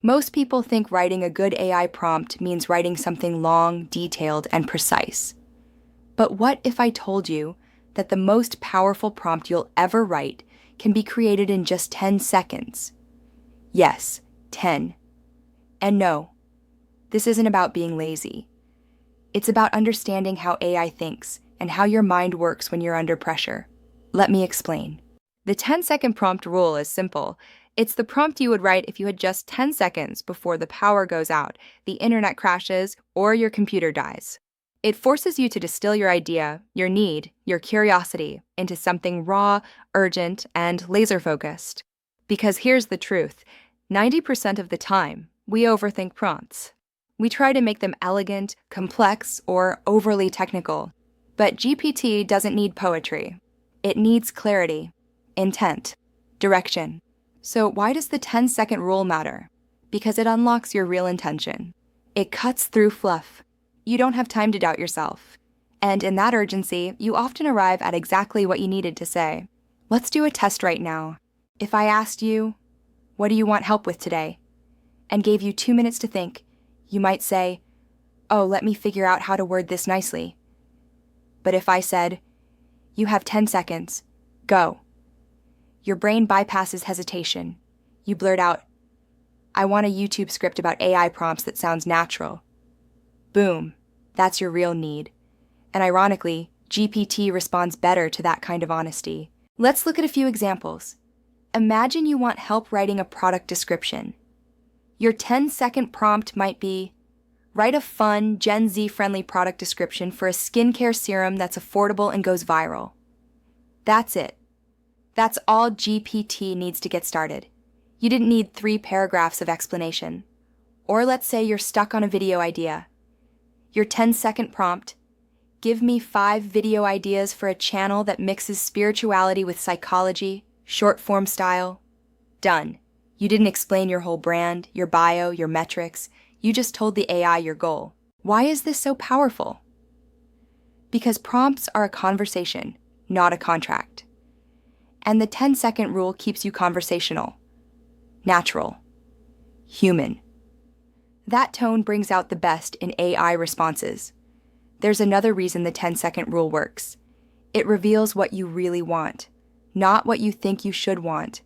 Most people think writing a good AI prompt means writing something long, detailed, and precise. But what if I told you that the most powerful prompt you'll ever write can be created in just 10 seconds? Yes, 10. And no, this isn't about being lazy. It's about understanding how AI thinks and how your mind works when you're under pressure. Let me explain. The 10-second prompt rule is simple. It's the prompt you would write if you had just 10 seconds before the power goes out, the internet crashes, or your computer dies. It forces you to distill your idea, your need, your curiosity into something raw, urgent, and laser-focused. Because here's the truth, 90% of the time, we overthink prompts. We try to make them elegant, complex, or overly technical. But GPT doesn't need poetry. It needs clarity, intent, direction. So why does the 10-second rule matter? Because it unlocks your real intention. It cuts through fluff. You don't have time to doubt yourself. And in that urgency, you often arrive at exactly what you needed to say. Let's do a test right now. If I asked you, "What do you want help with today?" and gave you 2 minutes to think, you might say, "Oh, let me figure out how to word this nicely." But if I said, "You have 10 seconds, go," your brain bypasses hesitation. You blurt out, "I want a YouTube script about AI prompts that sounds natural." Boom, that's your real need. And ironically, GPT responds better to that kind of honesty. Let's look at a few examples. Imagine you want help writing a product description. Your 10-second prompt might be, write a fun, Gen Z-friendly product description for a skincare serum that's affordable and goes viral. That's it. That's all GPT needs to get started. You didn't need 3 paragraphs of explanation. Or let's say you're stuck on a video idea. Your 10-second prompt, give me 5 video ideas for a channel that mixes spirituality with psychology, short-form style. Done. You didn't explain your whole brand, your bio, your metrics. You just told the AI your goal. Why is this so powerful? Because prompts are a conversation, not a contract. And the 10-second rule keeps you conversational, natural, human. That tone brings out the best in AI responses. There's another reason the 10-second rule works. It reveals what you really want, not what you think you should want.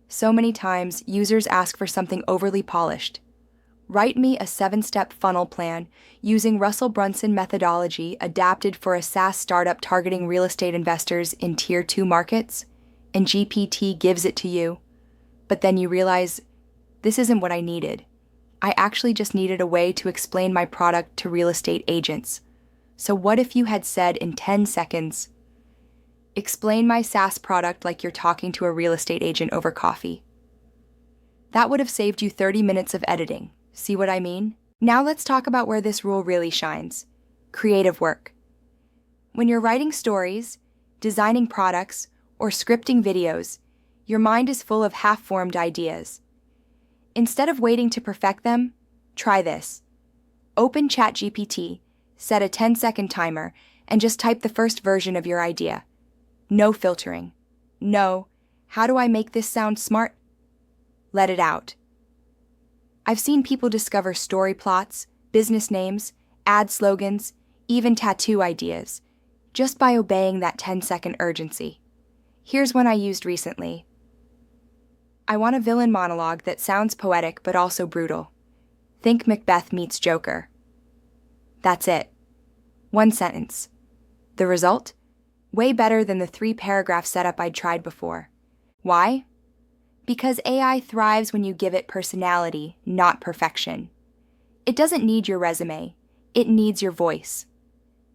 So many times, users ask for something overly polished. Write me a 7-step funnel plan using Russell Brunson methodology adapted for a SaaS startup targeting real estate investors in Tier 2 markets, and GPT gives it to you. But then you realize, this isn't what I needed. I actually just needed a way to explain my product to real estate agents. So what if you had said in 10 seconds, explain my SaaS product like you're talking to a real estate agent over coffee? That would have saved you 30 minutes of editing. See what I mean? Now let's talk about where this rule really shines. Creative work. When you're writing stories, designing products, or scripting videos, your mind is full of half-formed ideas. Instead of waiting to perfect them, try this. Open ChatGPT, set a 10-second timer, and just type the first version of your idea. No filtering. No, how do I make this sound smart? Let it out. I've seen people discover story plots, business names, ad slogans, even tattoo ideas, just by obeying that 10-second urgency. Here's one I used recently. I want a villain monologue that sounds poetic but also brutal. Think Macbeth meets Joker. That's it. 1 sentence. The result? Way better than the 3-paragraph setup I'd tried before. Why? Because AI thrives when you give it personality, not perfection. It doesn't need your resume. It needs your voice.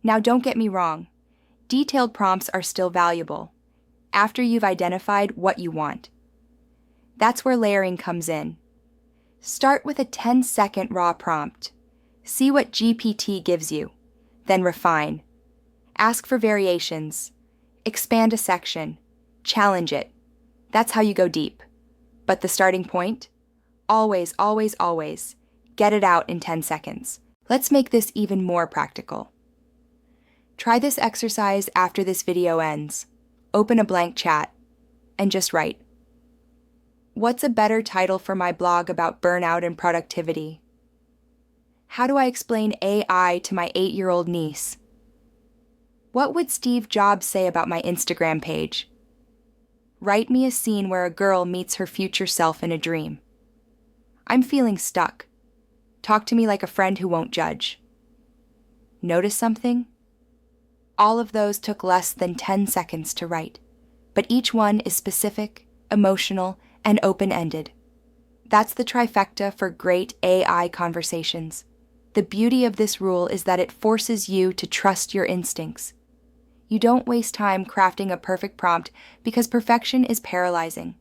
Now don't get me wrong. Detailed prompts are still valuable, after you've identified what you want. That's where layering comes in. Start with a 10-second raw prompt. See what GPT gives you. Then refine. Ask for variations. Expand a section. Challenge it. That's how you go deep. But the starting point? Always, always, always. Get it out in 10 seconds. Let's make this even more practical. Try this exercise after this video ends. Open a blank chat and just write. What's a better title for my blog about burnout and productivity? How do I explain AI to my 8-year-old niece? What would Steve Jobs say about my Instagram page? Write me a scene where a girl meets her future self in a dream. I'm feeling stuck. Talk to me like a friend who won't judge. Notice something? All of those took less than 10 seconds to write, but each one is specific, emotional, and open-ended. That's the trifecta for great AI conversations. The beauty of this rule is that it forces you to trust your instincts. You don't waste time crafting a perfect prompt because perfection is paralyzing.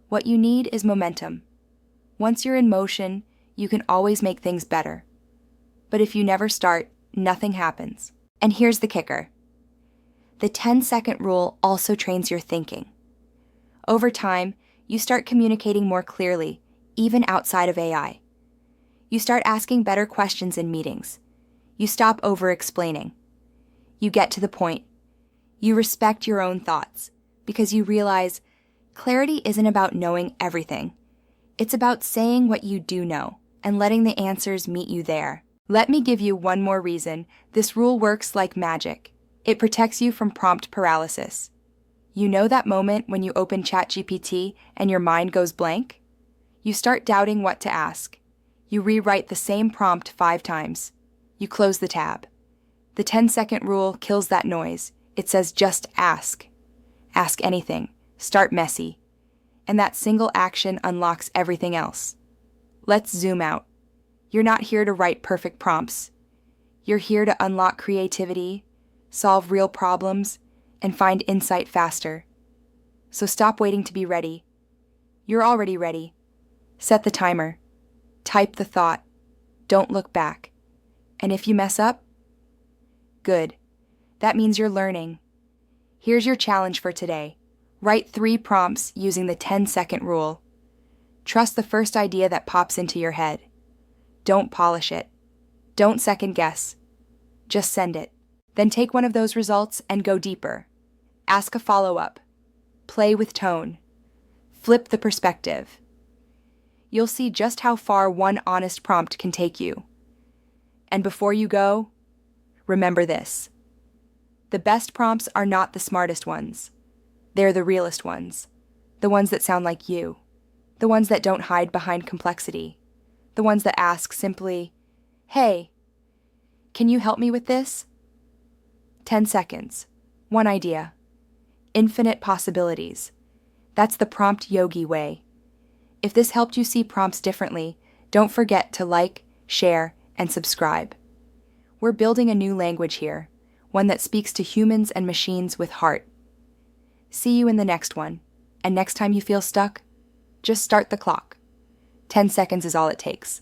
What you need is momentum. Once you're in motion, you can always make things better. But if you never start, nothing happens. And here's the kicker. The 10-second rule also trains your thinking. Over time, you start communicating more clearly, even outside of AI. You start asking better questions in meetings. You stop over-explaining. You get to the point. You respect your own thoughts because you realize clarity isn't about knowing everything. It's about saying what you do know and letting the answers meet you there. Let me give you one more reason this rule works like magic. It protects you from prompt paralysis. You know that moment when you open ChatGPT and your mind goes blank? You start doubting what to ask. You rewrite the same prompt 5 times. You close the tab. The 10-second rule kills that noise. It says just ask. Ask anything. Start messy. And that single action unlocks everything else. Let's zoom out. You're not here to write perfect prompts. You're here to unlock creativity, solve real problems, and find insight faster. So stop waiting to be ready. You're already ready. Set the timer. Type the thought. Don't look back. And if you mess up, good. That means you're learning. Here's your challenge for today. Write 3 prompts using the 10-second rule. Trust the first idea that pops into your head. Don't polish it. Don't second guess. Just send it. Then take one of those results and go deeper. Ask a follow-up. Play with tone. Flip the perspective. You'll see just how far one honest prompt can take you. And before you go, remember this. The best prompts are not the smartest ones. They're the realest ones. The ones that sound like you. The ones that don't hide behind complexity. The ones that ask simply, "Hey, can you help me with this?" 10 seconds. One idea. Infinite possibilities. That's the Prompt Yogi way. If this helped you see prompts differently, don't forget to like, share, and subscribe. We're building a new language here, one that speaks to humans and machines with heart. See you in the next one, and next time you feel stuck, just start the clock. 10 seconds is all it takes.